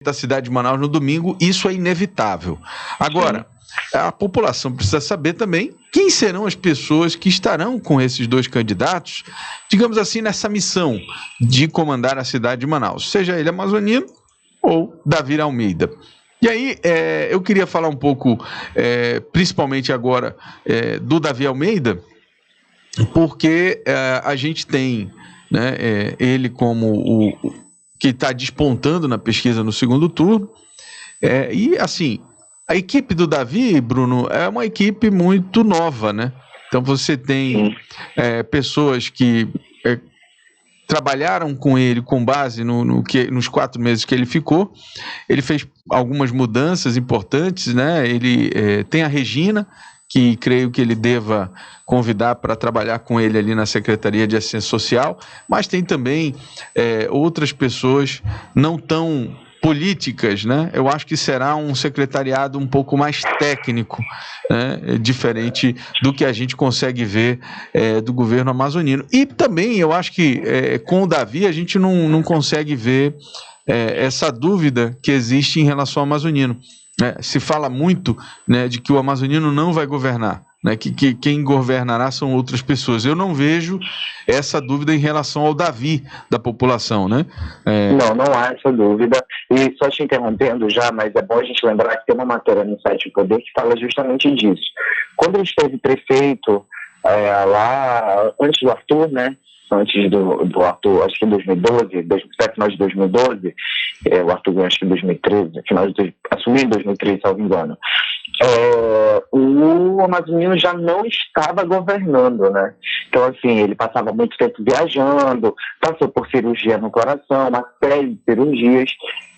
da cidade de Manaus no domingo, isso é inevitável. Agora, a população precisa saber também quem serão as pessoas que estarão com esses dois candidatos, digamos assim, nessa missão de comandar a cidade de Manaus, seja ele amazonino ou Davi Almeida. E aí, eu queria falar um pouco, principalmente agora, do Davi Almeida, porque a gente tem, né, ele como o que está despontando na pesquisa no segundo turno, e assim, a equipe do Davi, Bruno, é uma equipe muito nova, né? Então você tem pessoas que trabalharam com ele com base nos 4 meses que ele ficou. Ele fez algumas mudanças importantes, né? Ele tem a Regina, que creio que ele deva convidar para trabalhar com ele ali na Secretaria de Assistência Social, mas tem também outras pessoas não tão políticas, né? Eu acho que será um secretariado um pouco mais técnico, né? Diferente do que a gente consegue ver do governo amazonino. E também eu acho que com o Davi a gente não consegue ver essa dúvida que existe em relação ao amazonino. Se fala muito, né, de que o amazonino não vai governar, né, que quem governará são outras pessoas. Eu não vejo essa dúvida em relação ao Davi da população, né? Não há essa dúvida. E só te interrompendo já, mas é bom a gente lembrar que tem uma matéria no site do Poder que fala justamente disso. Quando ele esteve prefeito lá antes do Arthur, né? Antes do Arthur, acho que em 2012, final de 2012, o Arthur acho que em 2013, assumiu em 2013, salvo engano. O amazonino já não estava governando, né? Então, assim, ele passava muito tempo viajando, passou por cirurgia no coração, uma série de cirurgias.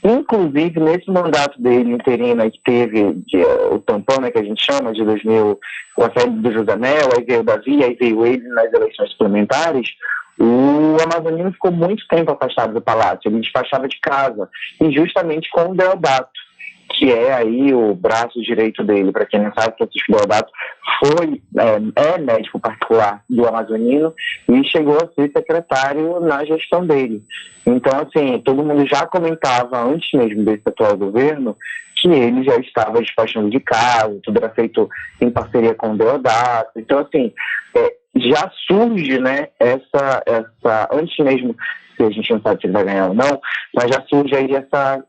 Inclusive, nesse mandato dele interino, que teve o tampão, né, que a gente chama, de 2000, com a saída do José Mel, aí veio o Davi, aí veio ele nas eleições suplementares. O amazonino ficou muito tempo afastado do palácio, ele despachava de casa, e justamente com o Deodato, que é aí o braço direito dele. Para quem não sabe, Francisco Deodato é médico particular do amazonino e chegou a ser secretário na gestão dele. Então, assim, todo mundo já comentava, antes mesmo desse atual governo, que ele já estava despachando de casa, tudo era feito em parceria com o Deodato. Então, assim, já surge, né, essa antes mesmo, se a gente não sabe se ele vai ganhar ou não, mas já surge aí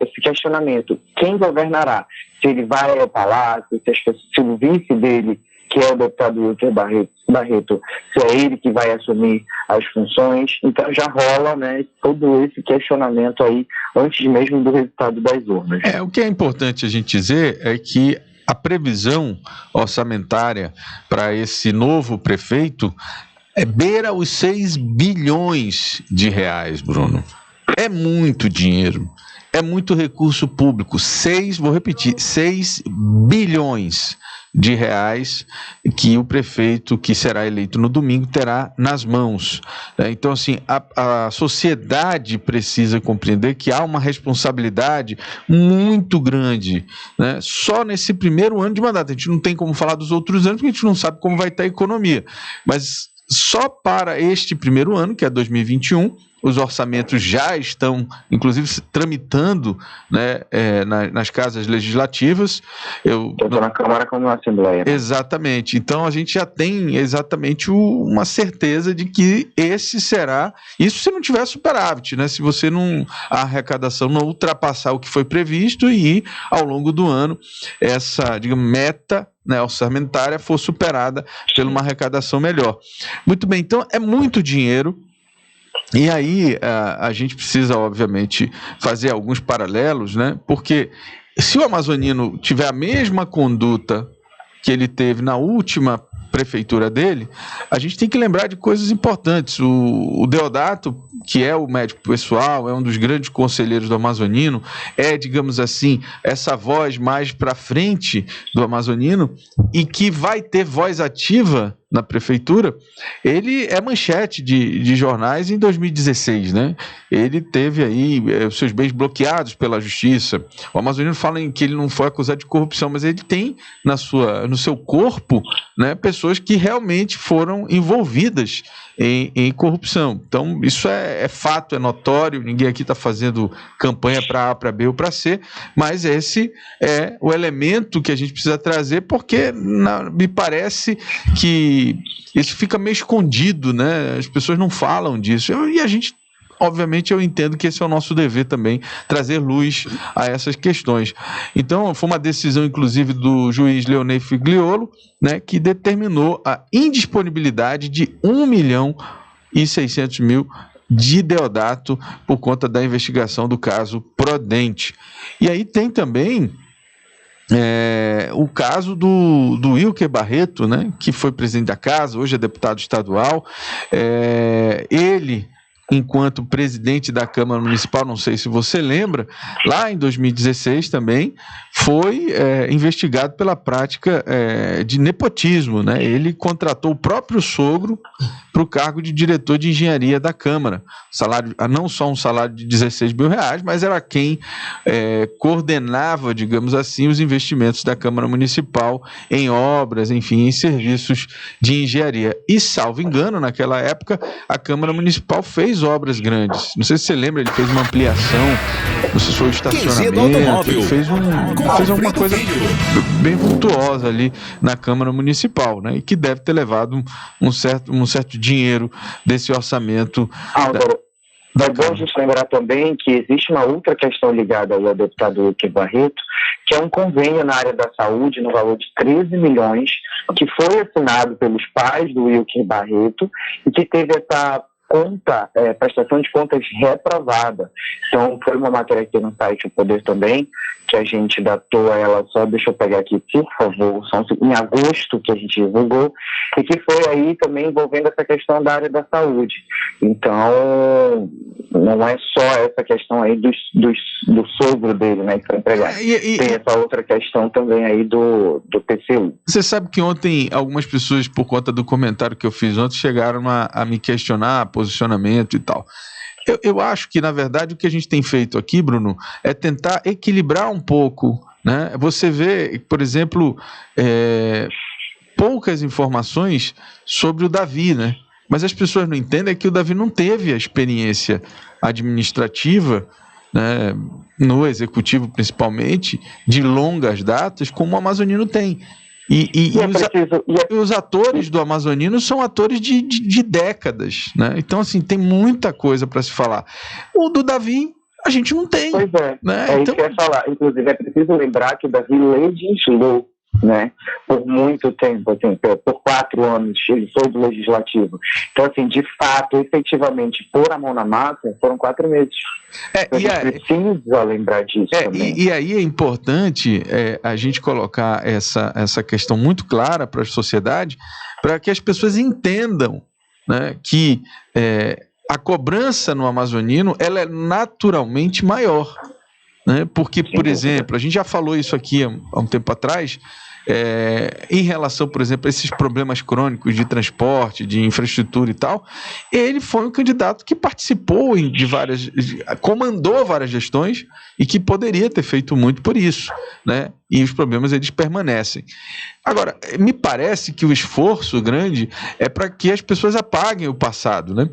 esse questionamento: quem governará? Se ele vai ao palácio, se o vice dele, que é o deputado Wilker Barreto, se é ele que vai assumir as funções. Então já rola, né, todo esse questionamento aí antes mesmo do resultado das urnas. O que é importante a gente dizer é que a previsão orçamentária para esse novo prefeito beira os 6 bilhões de reais, Bruno. É muito dinheiro, é muito recurso público. 6 bilhões de reais que o prefeito que será eleito no domingo terá nas mãos. Então, assim, a sociedade precisa compreender que há uma responsabilidade muito grande, né? Só nesse primeiro ano de mandato. A gente não tem como falar dos outros anos, porque a gente não sabe como vai estar a economia. Mas só para este primeiro ano, que é 2021, os orçamentos já estão, inclusive, tramitando, né, nas casas legislativas. Tanto na Câmara como na Assembleia. Né? Exatamente. Então, a gente já tem exatamente uma certeza de que esse será, isso se não tiver superávit, né? Se a arrecadação não ultrapassar o que foi previsto e, ao longo do ano, essa, digamos, meta, né, orçamentária for superada por uma arrecadação melhor. Muito bem, então é muito dinheiro. E aí a gente precisa, obviamente, fazer alguns paralelos, né? Porque se o amazonino tiver a mesma conduta que ele teve na última prefeitura dele, a gente tem que lembrar de coisas importantes. O Deodato, que é o médico pessoal, é um dos grandes conselheiros do amazonino, digamos assim, essa voz mais para frente do amazonino e que vai ter voz ativa na prefeitura, ele é manchete de jornais em 2016, né? Ele teve aí os seus bens bloqueados pela justiça. O amazonino fala em que ele não foi acusado de corrupção, mas ele tem no seu corpo, né, pessoas que realmente foram envolvidas em corrupção. Então, isso é fato, é notório, ninguém aqui está fazendo campanha para A, para B ou para C, mas esse é o elemento que a gente precisa trazer, porque me parece que isso fica meio escondido, né? As pessoas não falam disso. E a gente, obviamente, eu entendo que esse é o nosso dever também, trazer luz a essas questões. Então, foi uma decisão, inclusive, do juiz Leonei Figliolo, né, que determinou a indisponibilidade de 1.600.000 de Deodato por conta da investigação do caso Prodente. E aí tem também o caso do Wilker Barreto, né, que foi presidente da casa, hoje é deputado estadual. Ele, enquanto presidente da Câmara Municipal, não sei se você lembra, lá em 2016 também foi investigado pela prática de nepotismo, né? Ele contratou o próprio sogro para o cargo de diretor de engenharia da Câmara. Salário, não só um salário de R$16 mil, mas era quem coordenava, digamos assim, os investimentos da Câmara Municipal em obras, enfim, em serviços de engenharia. E, salvo engano, naquela época, a Câmara Municipal fez obras grandes. Não sei se você lembra, ele fez uma ampliação, não sei se foi o estacionamento, ele fez alguma coisa bem vultuosa ali na Câmara Municipal, né? E que deve ter levado um certo dinheiro desse orçamento. É bom a gente lembrar também que existe uma outra questão ligada ao deputado Wilker Barreto, que é um convênio na área da saúde no valor de 13 milhões, que foi assinado pelos pais do Wilker Barreto e que teve essa prestação de contas reprovada. Então, foi uma matéria aqui no site O Poder também, que a gente datou ela, só deixa eu pegar aqui, por favor, em agosto que a gente divulgou, e que foi aí também envolvendo essa questão da área da saúde. Então, não é só essa questão aí do sogro dele, né, que foi empregado. Tem essa outra questão também aí do TCU. Você sabe que ontem algumas pessoas, por conta do comentário que eu fiz ontem, chegaram a me questionar posicionamento e tal. Eu acho que, na verdade, o que a gente tem feito aqui, Bruno, é tentar equilibrar um pouco, né? Você vê, por exemplo, poucas informações sobre o Davi, né? Mas as pessoas não entendem que o Davi não teve a experiência administrativa, né, no executivo principalmente, de longas datas, como o amazonino tem. E os atores do amazonino são atores de décadas, né? Então, assim, tem muita coisa para se falar. O do Davi, a gente não tem. Pois é, né? Então, isso que eu ia falar. Inclusive, é preciso lembrar que o Davi legislou, né, por muito tempo, assim, por 4 anos, ele foi do Legislativo. Então, assim, de fato, efetivamente, pôr a mão na massa, foram 4 meses. Então, a gente precisa lembrar disso também. E aí é importante a gente colocar essa questão muito clara para a sociedade, para que as pessoas entendam, né, que a cobrança no amazonino ela é naturalmente maior. Né? Porque, por exemplo, a gente já falou isso aqui há um tempo atrás, em relação, por exemplo, a esses problemas crônicos de transporte, de infraestrutura e tal, ele foi um candidato que participou comandou várias gestões e que poderia ter feito muito por isso, né? E os problemas eles permanecem. Agora, me parece que o esforço grande é para que as pessoas apaguem o passado, né?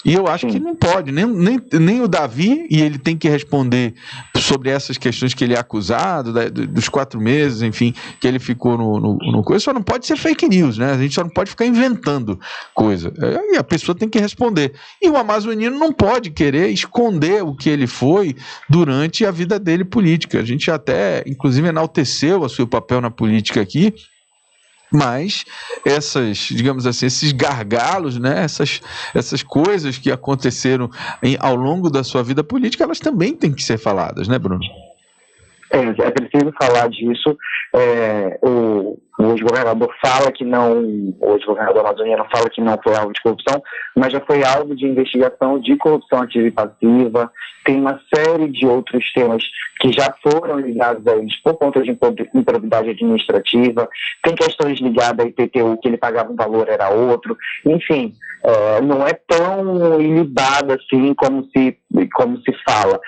E eu acho que não pode, nem o Davi, e ele tem que responder sobre essas questões que ele é acusado, dos 4 meses, enfim, que ele ficou no coisa, só não pode ser fake news, né? A gente só não pode ficar inventando coisa. E a pessoa tem que responder. E o amazonino não pode querer esconder o que ele foi durante a vida dele política. A gente até, inclusive, enalteceu o seu papel na política aqui, mas digamos assim, esses gargalos, né, essas coisas que aconteceram ao longo da sua vida política, elas também têm que ser faladas, né, Bruno? É preciso falar disso. O ex-governador fala que não, o ex-governador amazoniano fala que não foi alvo de corrupção, mas já foi alvo de investigação de corrupção ativa e passiva. Tem uma série de outros temas que já foram ligados a eles por conta de improbidade administrativa. Tem questões ligadas a IPTU, que ele pagava um valor, era outro. Enfim, não é tão ilibado assim como se fala.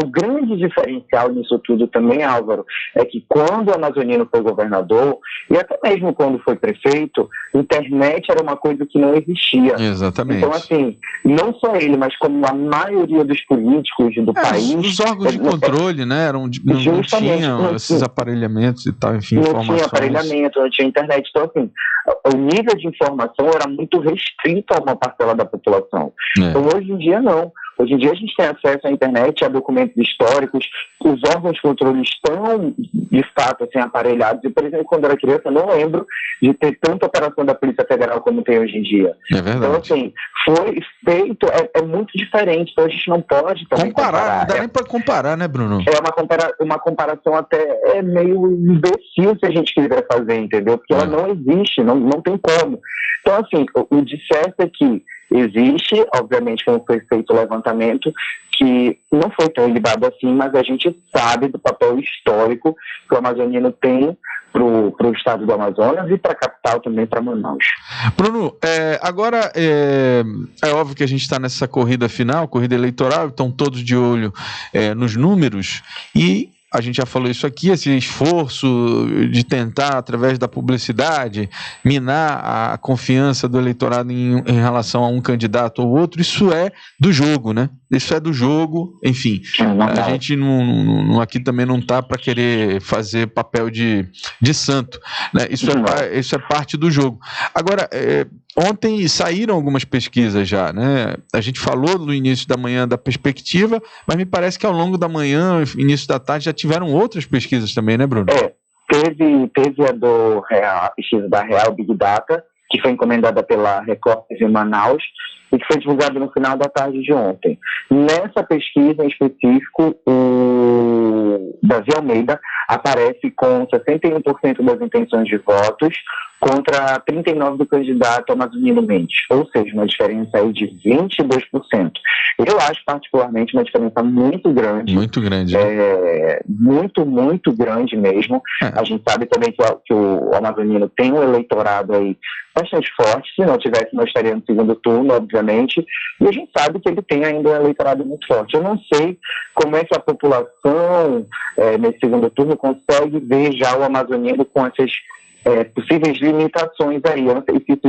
O grande diferencial nisso tudo também, Álvaro, é que quando o amazonino foi governador, e até mesmo quando foi prefeito, a internet era uma coisa que não existia. Exatamente. Então, assim, não só ele, mas como a maioria dos políticos do país... Os órgãos de controle, né? Não tinham esses aparelhamentos e tal, enfim, não tinha aparelhamento, não tinha internet. Então, assim, o nível de informação era muito restrito a uma parcela da população. Então, hoje em dia, não. Hoje em dia a gente tem acesso à internet, a documentos históricos, os órgãos de controle estão, de fato, assim, aparelhados. E, por exemplo, quando eu era criança, eu não lembro de ter tanta operação da Polícia Federal como tem hoje em dia. É verdade. Então, assim, foi feito, é muito diferente, então a gente não pode também comparar. Não dá nem para comparar, né, Bruno? É uma comparação até meio imbecil se a gente quiser fazer, entendeu? Porque ela não existe, não tem como. Então, assim, o de certo é que existe, obviamente, como foi feito o levantamento, que não foi tão ilibado assim, mas a gente sabe do papel histórico que o amazonino tem para o estado do Amazonas e para a capital também, para Manaus. Bruno, agora é óbvio que a gente está nessa corrida final, corrida eleitoral, estão todos de olho nos números e a gente já falou isso aqui, esse esforço de tentar, através da publicidade, minar a confiança do eleitorado em relação a um candidato ou outro, isso é do jogo, né? Isso é do jogo, enfim. A gente aqui também não está para querer fazer papel de santo, né? Isso é parte do jogo. Agora, ontem saíram algumas pesquisas já, né? A gente falou no início da manhã da perspectiva, mas me parece que ao longo da manhã, início da tarde, já tiveram outras pesquisas também, né, Bruno? Teve a pesquisa da Real Big Data, que foi encomendada pela Record TV Manaus e que foi divulgada no final da tarde de ontem. Nessa pesquisa em específico, o Davi Almeida aparece com 61% das intenções de votos contra 39% do candidato amazonino Mendes, ou seja, uma diferença aí de 22%. Eu acho particularmente uma diferença muito grande. Muito grande. Muito, muito grande mesmo. A gente sabe também que o amazonino tem um eleitorado aí bastante forte. Se não tivesse, nós estaríamos no segundo turno, obviamente. E a gente sabe que ele tem ainda um eleitorado muito forte. Eu não sei como é que a população, nesse segundo turno, consegue ver já o amazonino com essas possíveis limitações aí. Eu não sei se isso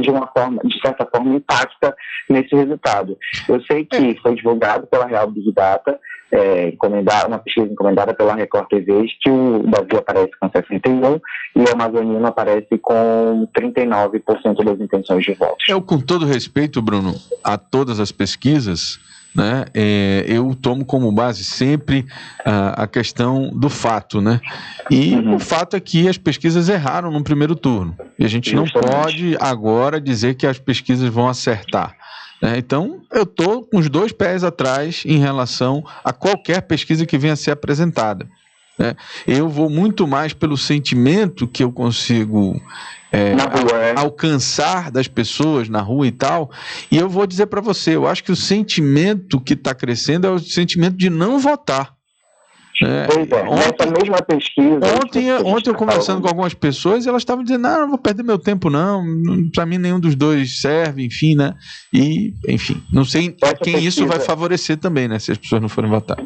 de certa forma impacta nesse resultado. Eu sei que foi divulgado pela Real Big Data, uma pesquisa encomendada pela Record TV, que o Davi aparece com 61% e o amazonino aparece com 39% das intenções de votos. Com todo respeito, Bruno, a todas as pesquisas, né, eu tomo como base sempre a questão do fato, né? E o fato é que as pesquisas erraram no primeiro turno. E a gente não pode agora dizer que as pesquisas vão acertar. Então, eu estou com os dois pés atrás em relação a qualquer pesquisa que venha a ser apresentada. Eu vou muito mais pelo sentimento que eu consigo alcançar das pessoas na rua e tal, e eu vou dizer para você, eu acho que o sentimento que está crescendo é o sentimento de não votar. Nessa mesma pesquisa. Ontem eu conversando com algumas pessoas, elas estavam dizendo, não vou perder meu tempo não, para mim nenhum dos dois serve, enfim, né? E, enfim, não sei quem isso vai favorecer também, né? Se as pessoas não forem votar.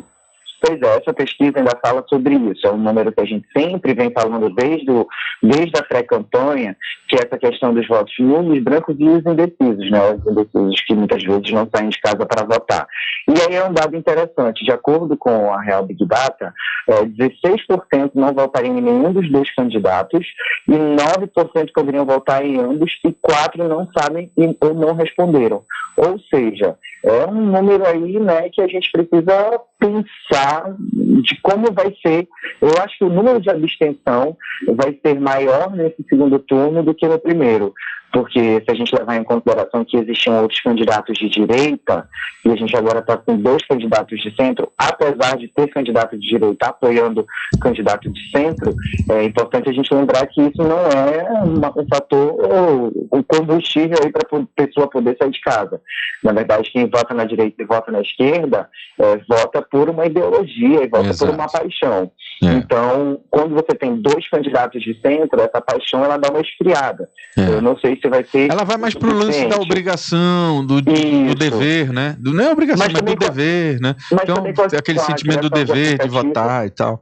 Pois essa pesquisa ainda fala sobre isso. É um número que a gente sempre vem falando desde a pré-campanha, que é essa questão dos votos nulos, brancos e os indecisos, né? Os indecisos que muitas vezes não saem de casa para votar. E aí é um dado interessante. De acordo com a Real Big Data, 16% não votariam em nenhum dos dois candidatos e 9% poderiam votar em ambos e 4% não sabem ou não responderam. Ou seja, é um número aí, né, que a gente precisa pensar de como vai ser. Eu acho que o número de abstenção vai ser maior nesse segundo turno do que no primeiro. porque se a gente levar em consideração que existiam outros candidatos de direita, e a gente agora está com 2 candidatos de centro, apesar de ter candidato de direita apoiando candidato de centro, é importante a gente lembrar que isso não é um fator, um combustível aí para a pessoa poder sair de casa. Na verdade, quem vota na direita e vota na esquerda, vota por uma ideologia e vota Exato. por uma paixão. Então, quando você tem 2 candidatos de centro, essa paixão ela dá uma esfriada. Eu não sei se vai ser... Ela vai mais pro lance da obrigação, do dever, né? Não é obrigação, mas do dever, né? Então, aquele sentimento do dever de votar e tal.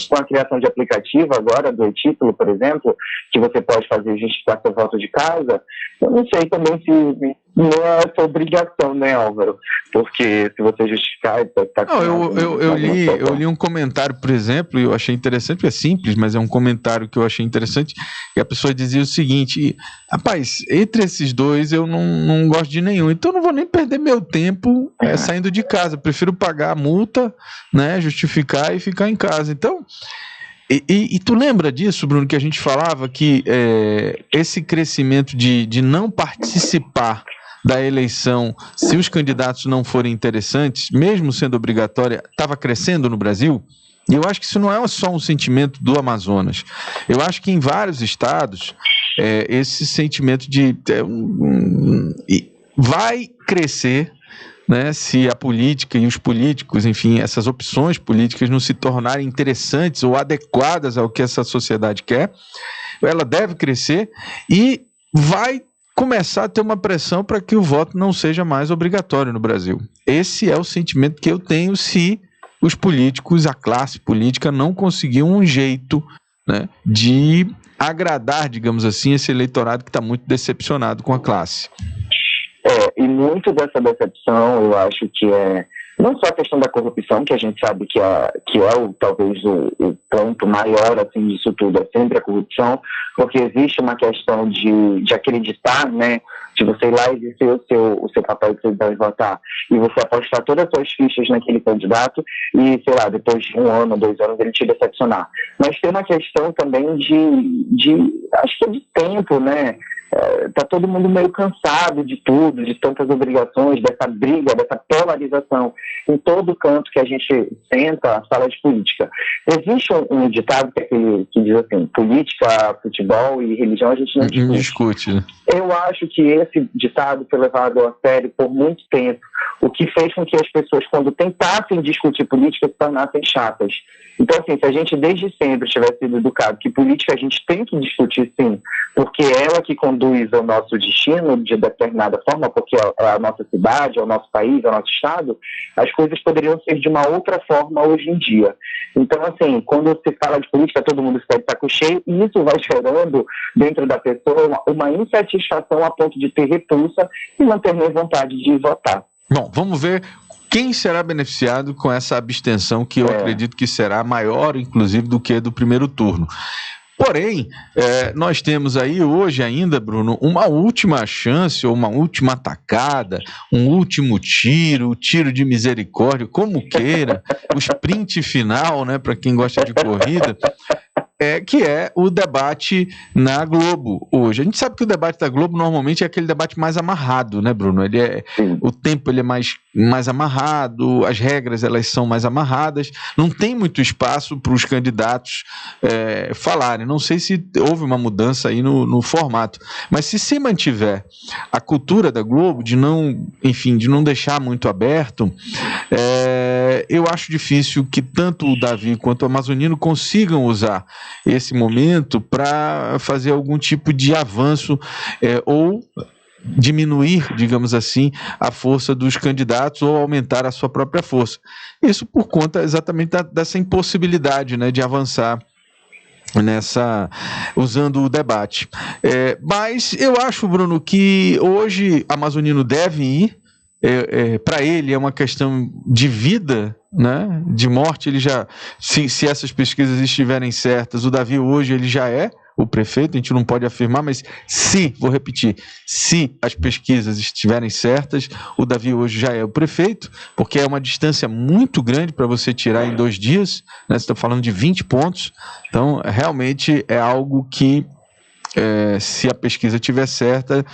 Com a criação de aplicativo agora, do e-título, por exemplo, que você pode fazer justificar seu voto de casa, eu não sei também se não é essa obrigação, né, Álvaro? Porque se você justificar... Eu li um comentário, por exemplo, e eu achei interessante, é simples, mas é um comentário que eu achei interessante, e a pessoa dizia o seguinte: rapaz, entre esses dois eu não gosto de nenhum, então eu não vou nem perder meu tempo saindo de casa, prefiro pagar a multa, né, justificar e ficar em casa. Então, e tu lembra disso, Bruno, que a gente falava que esse crescimento de não participar da eleição, se os candidatos não forem interessantes, mesmo sendo obrigatória, estava crescendo no Brasil? E eu acho que isso não é só um sentimento do Amazonas. Eu acho que em vários estados, esse sentimento vai crescer, né, se a política e os políticos, enfim, essas opções políticas não se tornarem interessantes ou adequadas ao que essa sociedade quer. Ela deve crescer e vai começar a ter uma pressão para que o voto não seja mais obrigatório no Brasil. Esse é o sentimento que eu tenho se os políticos, a classe política, não conseguir um jeito, né, de agradar, digamos assim, esse eleitorado que está muito decepcionado com a classe. E muito dessa decepção, eu acho que não só a questão da corrupção, que a gente sabe que é talvez o ponto maior assim, disso tudo, é sempre a corrupção, porque existe uma questão de acreditar, né, de você ir lá e exercer o seu papel de cidadão e votar, e você apostar todas as suas fichas naquele candidato e, sei lá, depois de 1 ano, 2 anos, ele te decepcionar. Mas tem uma questão também acho que de tempo, né? Tá todo mundo meio cansado de tudo, de tantas obrigações, dessa briga, dessa polarização em todo canto que a gente senta, a sala de política. Existe um ditado que diz assim: política, futebol e religião a gente não discute. Né? Eu acho que esse ditado foi levado a sério por muito tempo, o que fez com que as pessoas, quando tentassem discutir política, se tornassem chatas. Então, assim, se a gente desde sempre tivesse sido educado que política a gente tem que discutir, sim, porque é ela que conduz ao nosso destino de determinada forma, porque é a nossa cidade, é o nosso país, é o nosso estado, as coisas poderiam ser de uma outra forma hoje em dia. Então, assim, quando se fala de política, todo mundo fica de saco cheio, e isso vai gerando dentro da pessoa uma insatisfação a ponto de ter repulsa e não ter nem vontade de votar. Bom, vamos ver quem será beneficiado com essa abstenção, que eu acredito que será maior, inclusive, do que do primeiro turno. Porém, nós temos aí hoje ainda, Bruno, uma última chance, ou uma última atacada, um último tiro de misericórdia, como queira, o sprint final, né, para quem gosta de corrida, que é o debate na Globo hoje. A gente sabe que o debate da Globo normalmente é aquele debate mais amarrado, né, Bruno? O tempo ele é mais amarrado, as regras elas são mais amarradas, não tem muito espaço para os candidatos falarem. Não sei se houve uma mudança aí no formato, mas se mantiver a cultura da Globo de não deixar muito aberto, eu acho difícil que tanto o Davi quanto o Amazonino consigam usar esse momento para fazer algum tipo de avanço ou diminuir, digamos assim, a força dos candidatos ou aumentar a sua própria força. Isso por conta exatamente dessa impossibilidade, né, de avançar usando o debate. Mas eu acho, Bruno, que hoje Amazonino deve ir. Para ele é uma questão de vida, né? De morte. Ele já, se essas pesquisas estiverem certas, o Davi hoje ele já é o prefeito. A gente não pode afirmar, mas vou repetir, se as pesquisas estiverem certas, o Davi hoje já é o prefeito, porque é uma distância muito grande para você tirar em 2 dias, né? Você está falando de 20 pontos, então realmente é algo que se a pesquisa estiver certa.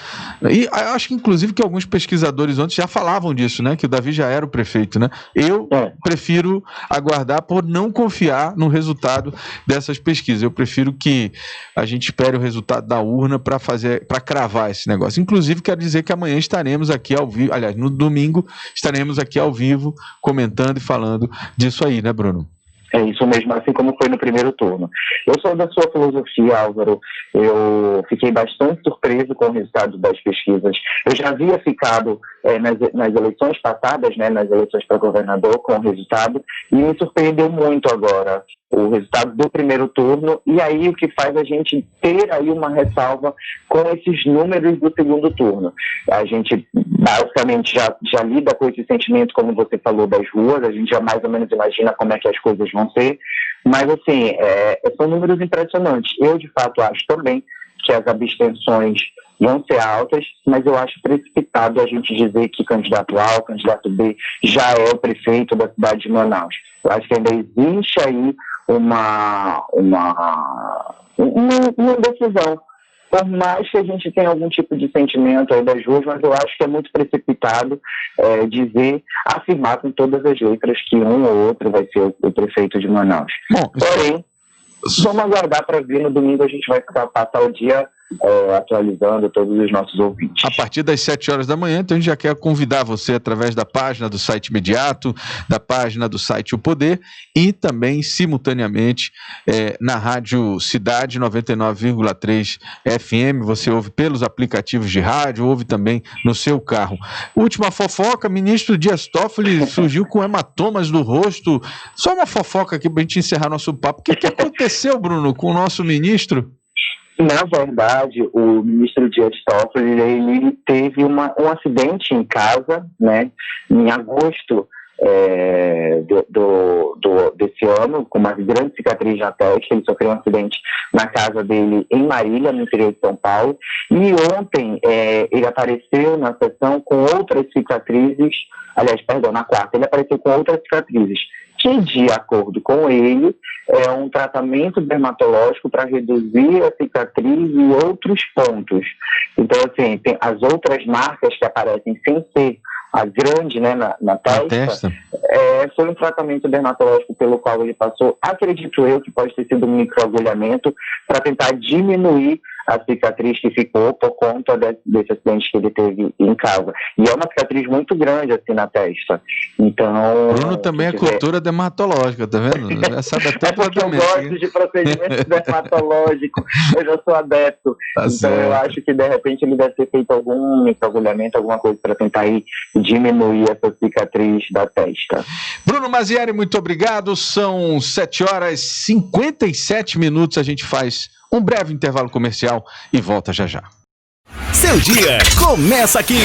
E acho que, inclusive, que alguns pesquisadores ontem já falavam disso, né? Que o Davi já era o prefeito, né? Eu prefiro aguardar por não confiar no resultado dessas pesquisas. Eu prefiro que a gente espere o resultado da urna para cravar esse negócio. Inclusive, quero dizer que amanhã estaremos aqui ao vivo, aliás, no domingo estaremos aqui ao vivo comentando e falando disso aí, né, Bruno? É isso mesmo, assim como foi no primeiro turno. Eu sou da sua filosofia, Álvaro. Eu fiquei bastante surpreso com o resultado das pesquisas. Eu já havia ficado nas eleições passadas, né, nas eleições para governador, com o resultado, e me surpreendeu muito agora o resultado do primeiro turno, e aí o que faz a gente ter aí uma ressalva com esses números do segundo turno. A gente basicamente já lida com esse sentimento, como você falou, das ruas, a gente já mais ou menos imagina como é que as coisas vão ser, mas assim, são números impressionantes. Eu de fato acho também que as abstenções vão ser altas, mas eu acho precipitado a gente dizer que candidato A ou candidato B já é o prefeito da cidade de Manaus. Eu acho que ainda existe aí uma decisão, por mais que a gente tenha algum tipo de sentimento aí das ruas, mas eu acho que é muito precipitado afirmar com todas as letras que um ou outro vai ser o prefeito de Manaus. Porém, vamos aguardar para ver. No domingo a gente vai passar o dia atualizando todos os nossos ouvintes. A partir das 7 horas da manhã, então a gente já quer convidar você através da página do site Imediato, da página do site O Poder e também simultaneamente na Rádio Cidade 99,3 FM. Você ouve pelos aplicativos de rádio, ouve também no seu carro. Última fofoca, ministro Dias Toffoli surgiu com hematomas no rosto. Só uma fofoca aqui para a gente encerrar nosso papo. O que aconteceu, Bruno, com o nosso ministro? Na verdade, o ministro Dias Toffoli, ele teve um acidente em casa, né, em agosto desse ano, com uma grande cicatriz na testa. Ele sofreu um acidente na casa dele em Marília, no interior de São Paulo, e ontem ele apareceu na sessão com outras cicatrizes, na quarta, ele apareceu com outras cicatrizes, que, de acordo com ele, é um tratamento dermatológico para reduzir a cicatriz e outros pontos. Então, assim, tem as outras marcas que aparecem sem ser a grande, né, na testa. Foi um tratamento dermatológico pelo qual ele passou, acredito eu, que pode ter sido um microagulhamento para tentar diminuir a cicatriz que ficou por conta desse acidente que ele teve em casa. E é uma cicatriz muito grande, assim, na testa. Então... Bruno também é cultura dermatológica, tá vendo? Já sabe até porque eu gosto de procedimento dermatológico, eu já sou adepto. Tá, então certo. Eu acho que, de repente, ele deve ter feito algum microagulhamento, alguma coisa para tentar aí diminuir essa cicatriz da testa. Bruno Mazzieri, muito obrigado. São 7h57. A gente faz um breve intervalo comercial e volta já já. Seu dia começa aqui.